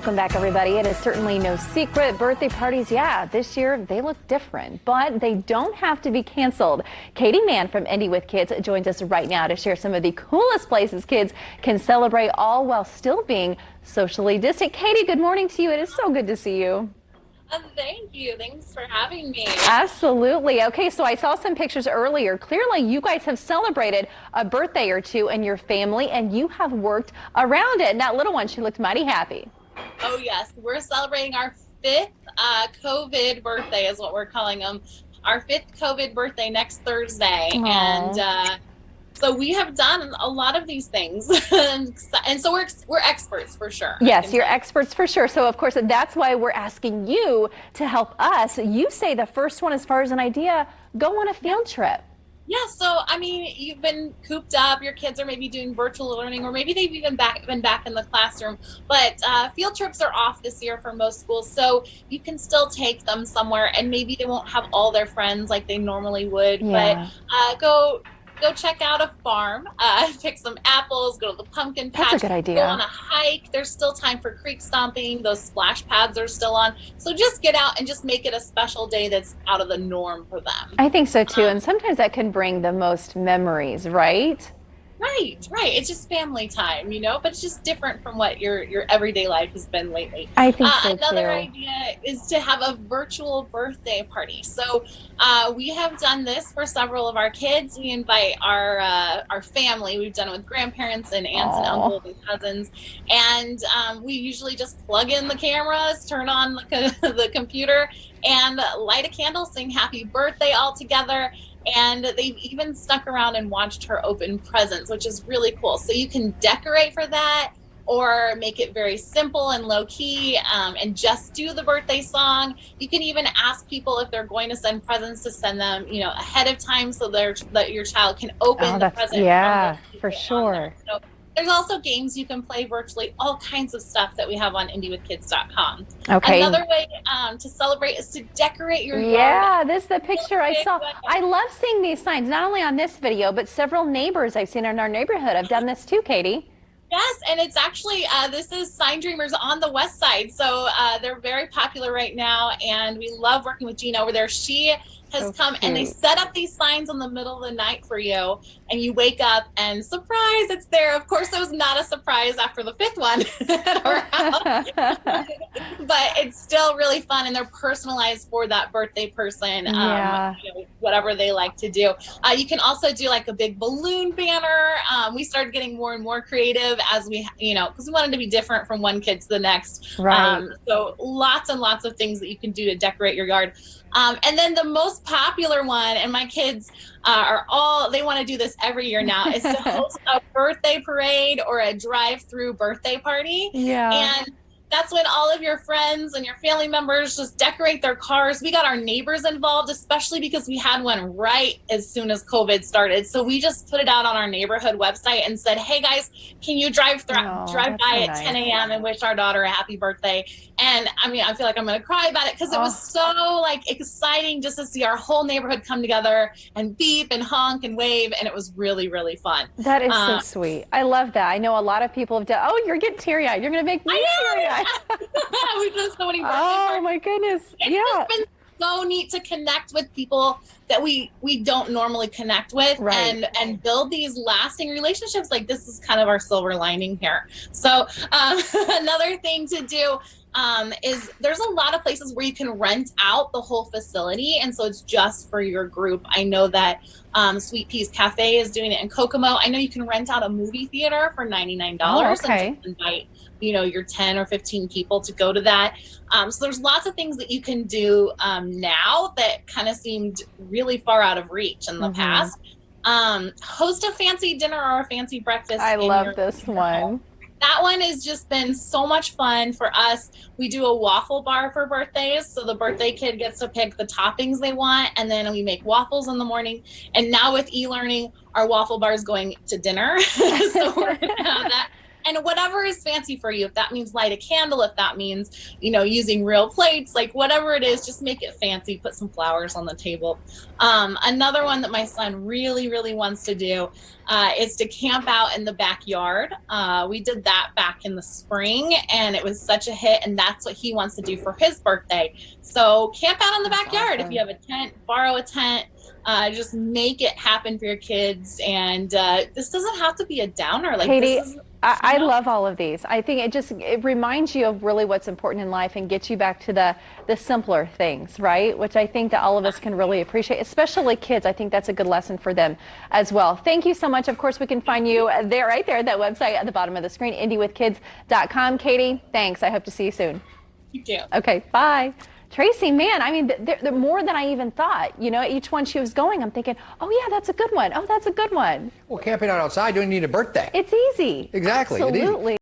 Welcome back, everybody. It is certainly no secret. Birthday parties, yeah, this year they look different, but they don't have to be canceled. Katie Mann from Indy with Kids joins us right now to share some of the coolest places kids can celebrate, all while still being socially distant. Katie, good morning to you. It is so good to see you. Thank you. Thanks for having me. Absolutely. Okay, so I saw some pictures earlier. Clearly, you guys have celebrated a birthday or two in your family, and you have worked around it. And that little one, she looked mighty happy. Oh, yes. We're celebrating our fifth COVID birthday is what we're calling them. Our fifth COVID birthday next Thursday. Aww. And so we have done a lot of these things. and so we're experts for sure. Yes, you're experts for sure. So, of course, that's why we're asking you to help us. You say the first one, as far as an idea, go on a field trip. Yeah, so I mean, you've been cooped up, your kids are maybe doing virtual learning, or maybe they've even been back in the classroom, but field trips are off this year for most schools, so you can still take them somewhere, and maybe they won't have all their friends like they normally would, Yeah. but go check out a farm, pick some apples, go to the pumpkin patch. That's a good idea. Go on a hike. There's still time for creek stomping. Those splash pads are still on. So just get out and just make it a special day that's out of the norm for them. I think so too. And sometimes that can bring the most memories, right? Right. It's just family time, but it's just different from what your everyday life has been lately. I think so Another too. idea is to have a virtual birthday party. So we have done this for several of our kids. We invite our family. We've done it with grandparents and aunts and uncles and cousins. And we usually just plug in the cameras, turn on the computer, and light a candle, sing happy birthday all together. And they've even stuck around and watched her open presents, which is really cool. So you can decorate for that or make it very simple and low key and just do the birthday song. You can even ask people if they're going to send presents to send them, ahead of time so that your child can open the present. Yeah, for sure. So there's also games you can play virtually, all kinds of stuff that we have on indywithkids.com. Okay. Another way to celebrate is to decorate your yard. Yeah, this is the picture I saw. I love seeing these signs, not only on this video, but several neighbors I've seen in our neighborhood have done this too, Katie. Yes, and it's actually, this is Sign Dreamers on the West Side. So they're very popular right now, and we love working with Gina over there. She has come and they set up these signs in the middle of the night for you, and you wake up and surprise, it's there. Of course, it was not a surprise after the fifth one at our house, but it's still really fun, and they're personalized for that birthday person, whatever they like to do. You can also do like a big balloon banner. We started getting more and more creative as we, because we wanted to be different from one kid to the next. Right. So lots and lots of things that you can do to decorate your yard. And then the most popular one, and my kids they want to do this every year now, is to host a birthday parade or a drive-through birthday party. Yeah. And that's when all of your friends and your family members just decorate their cars. We got our neighbors involved, especially because we had one right as soon as COVID started. So we just put it out on our neighborhood website and said, hey guys, can you drive by at 10 a.m. and wish our daughter a happy birthday? And I mean, I feel like I'm going to cry about it because it was so exciting just to see our whole neighborhood come together and beep and honk and wave. And it was really, really fun. That is so sweet. I love that. I know a lot of people have done, you're getting teary-eyed. You're going to make me teary-eyed. We've done so many birthday parties. My goodness. It's been so neat to connect with people that we don't normally connect with, and build these lasting relationships. Like, this is kind of our silver lining here. So another thing to do is there's a lot of places where you can rent out the whole facility, and so it's just for your group. I know that Sweet Peas Cafe is doing it in Kokomo. I know you can rent out a movie theater for $99 and just invite your 10 or 15 people to go to that. So there's lots of things that you can do now that kind of seemed really far out of reach in the past. Host a fancy dinner or a fancy breakfast. I love this one. That one has just been so much fun for us. We do a waffle bar for birthdays. So the birthday kid gets to pick the toppings they want, and then we make waffles in the morning. And now with e-learning, our waffle bar is going to dinner. So we're going to have that. and whatever is fancy for you. If that means light a candle, if that means, using real plates, like whatever it is, just make it fancy. Put some flowers on the table. Another one that my son really, really wants to do is to camp out in the backyard. We did that back in the spring, and it was such a hit, and that's what he wants to do for his birthday. So camp out in the backyard. Awesome. If you have a tent, borrow a tent. Just make it happen for your kids, and this doesn't have to be a downer. Like, Katie, this is, I love all of these. I think it reminds you of really what's important in life and gets you back to the simpler things, right? Which I think that all of us can really appreciate, especially kids. I think that's a good lesson for them as well. Thank you so much. Of course, we can find you right there, that website at the bottom of the screen, indywithkids.com. Katie, thanks. I hope to see you soon. you do. Okay, bye. Tracy, man, I mean, they're more than I even thought. Each one she was going, I'm thinking, oh, yeah, that's a good one. Oh, that's a good one. Well, camping out outside, you don't need a birthday. It's easy. Exactly. It's easy. Absolutely.